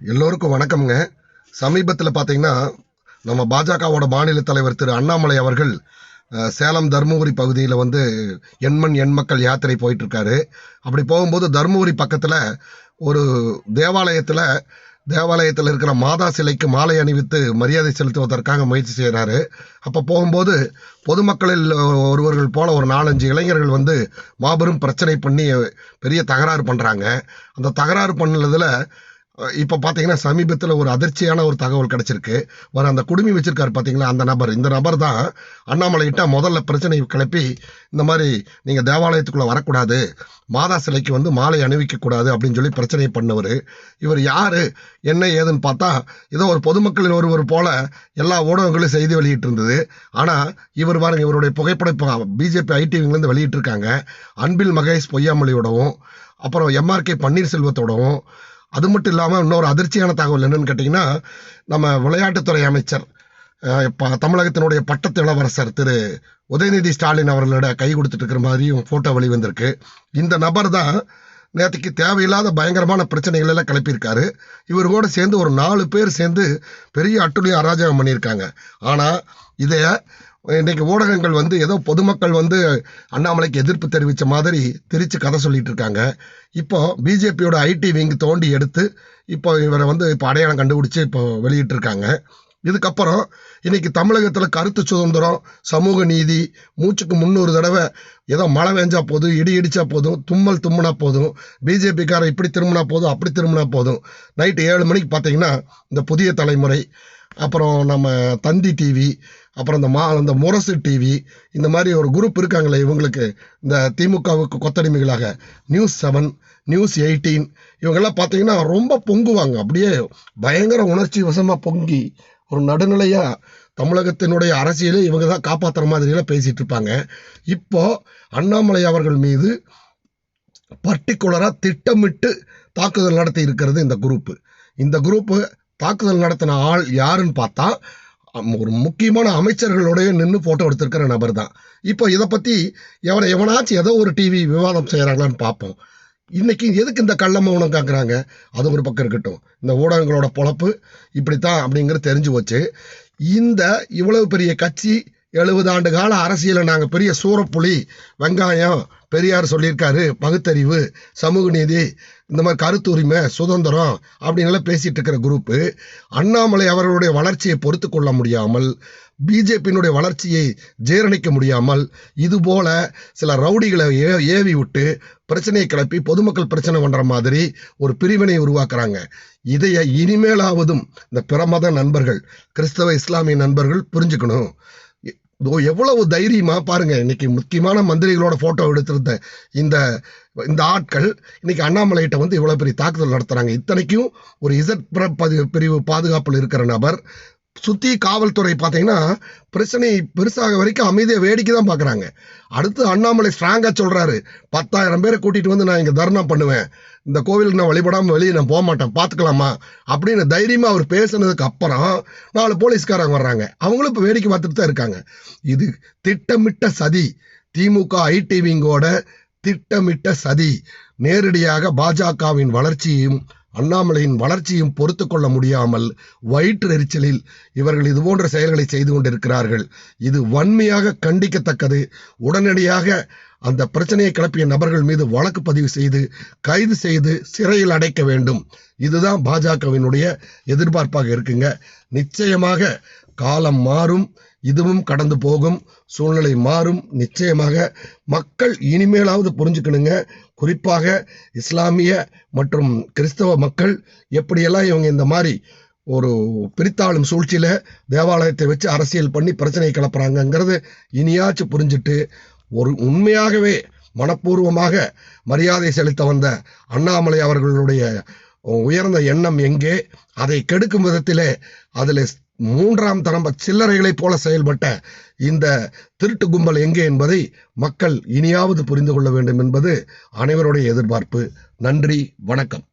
எல்லோருக்கும் வணக்கம்ங்க. சமீபத்தில் பார்த்தீங்கன்னா நம்ம பாஜகவோட மாநில தலைவர் திரு அண்ணாமலை அவர்கள் சேலம் தருமபுரி பகுதியில் வந்து எண்மண் எண்மக்கள் யாத்திரை போயிட்டு இருக்காரு. அப்படி போகும்போது தருமபுரி பக்கத்தில் ஒரு தேவாலயத்தில் இருக்கிற மாதா சிலைக்கு மாலை அணிவித்து மரியாதை செலுத்துவதற்காக முயற்சி செய்கிறாரு. அப்போ போகும்போது பொதுமக்களில் ஒருவர்கள் போல ஒரு 4-5 இளைஞர்கள் வந்து மாபெரும் பிரச்சனை பண்ணி பெரிய தகராறு பண்ணுறாங்க. அந்த தகராறு பண்ணதில் இப்போ பார்த்தீங்கன்னா சமீபத்தில் ஒரு அதிர்ச்சியான ஒரு தகவல் கிடைச்சிருக்கு. அந்த குடுமி வச்சிருக்காரு பார்த்தீங்களா, இந்த நபர் தான் அண்ணாமலைகிட்ட முதல்ல பிரச்சனை கிளப்பி, இந்த மாதிரி நீங்கள் தேவாலயத்துக்குள்ளே வரக்கூடாது, மாதா சிலைக்கு வந்து மாலை அணிவிக்கக்கூடாது அப்படின்னு சொல்லி பிரச்சனை பண்ணவர். இவர் யார் என்ன ஏதுன்னு பார்த்தா ஏதோ ஒரு பொதுமக்களில் ஒருவர் போல எல்லா ஊடகங்களும் செய்தி வெளியிட்டு இருந்தது. ஆனால் இவர் பாருங்க, இவருடைய புகைப்படம் பிஜேபி ஐடிவிலேருந்து வெளியிட்டிருக்காங்க. அன்பில் மகேஷ் பொய்யாமொழியோடவும் அப்புறம் எம்ஆர்கே பன்னீர்செல்வத்தோடவும். அது மட்டும் இல்லாமல் இன்னொரு அதிர்ச்சியான தகவல் என்னன்னு கேட்டிங்கன்னா, நம்ம விளையாட்டுத்துறை அமைச்சர் தமிழகத்தினுடைய பட்டத்து இளவரசர் திரு உதயநிதி ஸ்டாலின் அவர்களோட கை கொடுத்துட்டு இருக்கிற மாதிரியும் ஃபோட்டோ வெளிவந்திருக்கு. இந்த நபர் தான் நேற்றுக்கு தேவையில்லாத பயங்கரமான பிரச்சனைகள் எல்லாம் கிளப்பியிருக்காரு. இவர் கூட சேர்ந்து ஒரு 4 பேர் சேர்ந்து பெரிய அட்டுழியம் அராஜகம் பண்ணியிருக்காங்க. ஆனால் இதை இன்னைக்கு ஊடகங்கள் வந்து ஏதோ பொதுமக்கள் வந்து அண்ணாமலைக்கு எதிர்ப்பு தெரிவித்த மாதிரி திரிச்சு கதை சொல்லிட்டு இருக்காங்க. இப்போ பிஜேபியோட ஐடி விங் தோண்டி எடுத்து இப்போ இவரை வந்து இப்போ அடையாளம் கண்டுபிடிச்சு இப்போ வெளியிட்டிருக்காங்க. இதுக்கப்புறம் இன்னைக்கு தமிழகத்தில் கருத்து சுதந்திரம், சமூக நீதி, மூச்சுக்கு 300 தடவை ஏதோ மழை பெஞ்சா போதும், இடி இடிச்சா போதும், தும்மல் தும்முனா போதும், பிஜேபிக்காரன் இப்படி திரும்பினா போதும், அப்படி திரும்பினா போதும். நைட்டு 7 மணிக்கு பார்த்தீங்கன்னா இந்த புதிய தலைமுறை, அப்புறம் நம்ம தந்தி டிவி, அப்புறம் இந்த முரசு டிவி, இந்த மாதிரி ஒரு குரூப் இருக்காங்களே இவங்களுக்கு, இந்த திமுகவுக்கு கொத்தடிமைகளாக நியூஸ் 7, நியூஸ் 18 இவங்கெல்லாம் பார்த்தீங்கன்னா ரொம்ப பொங்குவாங்க. அப்படியே பயங்கர உணர்ச்சி வசமாக பொங்கி ஒரு நடுநிலையாக தமிழகத்தினுடைய அரசியலை இவங்க தான் காப்பாற்றுற மாதிரியெல்லாம் பேசிகிட்டு இருப்பாங்க. இப்போ அண்ணாமலை அவர்கள் மீது பர்டிகுலராக திட்டமிட்டு தாக்குதல் நடத்தி இருக்கிறது இந்த குரூப்பு. இந்த குரூப்பு தாக்குதல் நடத்தின ஆள் யாருன்னு பார்த்தா ஒரு முக்கியமான அமைச்சர்களுடைய நின்று ஃபோட்டோ எடுத்திருக்கிற நபர் தான். இப்போ இதை பற்றி எவனாச்சும் ஏதோ ஒரு டிவி விவாதம் செய்கிறாங்களான்னு பார்ப்போம். இன்னைக்கு எதுக்கு இந்த கள்ள மௌனம் காக்குறாங்க? அது ஒரு பக்கம் இருக்கட்டும். இந்த ஊடகங்களோட பொழப்பு இப்படித்தான் அப்படிங்கிறது தெரிஞ்சு போச்சு. இந்த இவ்வளவு பெரிய கட்சி 70 ஆண்டு கால அரசியலை நாங்கள் பெரிய சூரப்புலி, வெங்காயம், பெரியார் சொல்லியிருக்காரு, பகுத்தறிவு, சமூக நீதி, இந்த மாதிரி கருத்து உரிமை, சுதந்திரம் அப்படின்லாம் பேசிகிட்டு இருக்கிற குரூப்பு அண்ணாமலை அவர்களுடைய வளர்ச்சியை பொறுத்து கொள்ள முடியாமல், பிஜேபியினுடைய வளர்ச்சியை ஜீரணிக்க முடியாமல் இதுபோல சில ரவுடிகளை ஏவி விட்டு பிரச்சனையை கிளப்பி பொதுமக்கள் பிரச்சனை பண்ணுற மாதிரி ஒரு பிரிவினை உருவாக்குறாங்க. இதைய இனிமேலாவதும் இந்த பிறமத நண்பர்கள், கிறிஸ்தவ இஸ்லாமிய நண்பர்கள் புரிஞ்சுக்கணும். எவ்வளவு தைரியமா பாருங்க, இன்னைக்கு முக்கியமான மந்திரிகளோட போட்டோ எடுத்திருந்த இந்த ஆட்கள் இன்னைக்கு அண்ணாமலைகிட்ட வந்து இவ்வளவு பெரிய தாக்குதல் நடத்துறாங்க. இத்தனைக்கும் ஒரு இசட் பிரிவு பாதுகாப்பில் இருக்கிற நபர். சுற்றி காவல்துறை பார்த்தீங்கன்னா பிரச்சனை பெருசாக வரைக்கும் அமைதியை வேடிக்கை தான் பார்க்குறாங்க. அடுத்து அண்ணாமலை ஸ்ட்ராங்காக சொல்கிறாரு, 10,000 பேரை கூட்டிகிட்டு வந்து நான் இங்கே தர்ணா பண்ணுவேன், இந்த கோவிலுக்கு நான் வழிபடாமல் வெளியே நான் போக மாட்டேன், பார்த்துக்கலாமா அப்படின்னு தைரியமாக அவர் பேசுனதுக்கு அப்புறம் 4 போலீஸ்காரங்க வர்றாங்க. அவங்களும் இப்போ வேடிக்கை பார்த்துட்டு தான் இருக்காங்க. இது திட்டமிட்ட சதி. திமுக ஐடிவிங்கோட திட்டமிட்ட சதி. நேரடியாக பாஜகவின் வளர்ச்சியையும் அண்ணாமலையின் வளர்ச்சியும் பொறுத்து கொள்ள முடியாமல் வயிற்று எரிச்சலில் இவர்கள் இது போன்ற செயல்களை செய்து கொண்டிருக்கிறார்கள். இது வன்மையாக கண்டிக்கத்தக்கது. உடனடியாக அந்த பிரச்சனையை கிளப்பிய நபர்கள் மீது வழக்கு பதிவு செய்து கைது செய்து சிறையில் அடைக்க வேண்டும். இதுதான் பாஜகவினுடைய எதிர்பார்ப்பாக இருக்குங்க. நிச்சயமாக காலம் மாறும், இதுவும் கடந்து போகும், சூழ்நிலை மாறும். நிச்சயமாக மக்கள் இனிமேலாவது புரிஞ்சுக்கணுங்க. குறிப்பாக இஸ்லாமிய மற்றும் கிறிஸ்தவ மக்கள் எப்படியெல்லாம் இவங்க இந்த மாதிரி ஒரு பிரித்தாளும் சூழ்ச்சியில் தேவாலயத்தை வச்சு அரசியல் பண்ணி பிரச்சனை கிளப்புறாங்கங்கிறது இனியாச்சும் புரிஞ்சுட்டு ஒரு உண்மையாகவே மனப்பூர்வமாக மரியாதை செலுத்த வந்த அண்ணாமலை அவர்களுடைய உயர்ந்த எண்ணம் எங்கே, அதை கெடுக்கும் விதத்திலே அதில் 3ஆம் தரம் சில்லறைகளைப் போல செயல்பட்ட இந்த திருட்டு கும்பல் எங்கே என்பதை மக்கள் இனியாவது புரிந்து கொள்ள வேண்டும் என்பது அனைவருடைய எதிர்பார்ப்பு. நன்றி, வணக்கம்.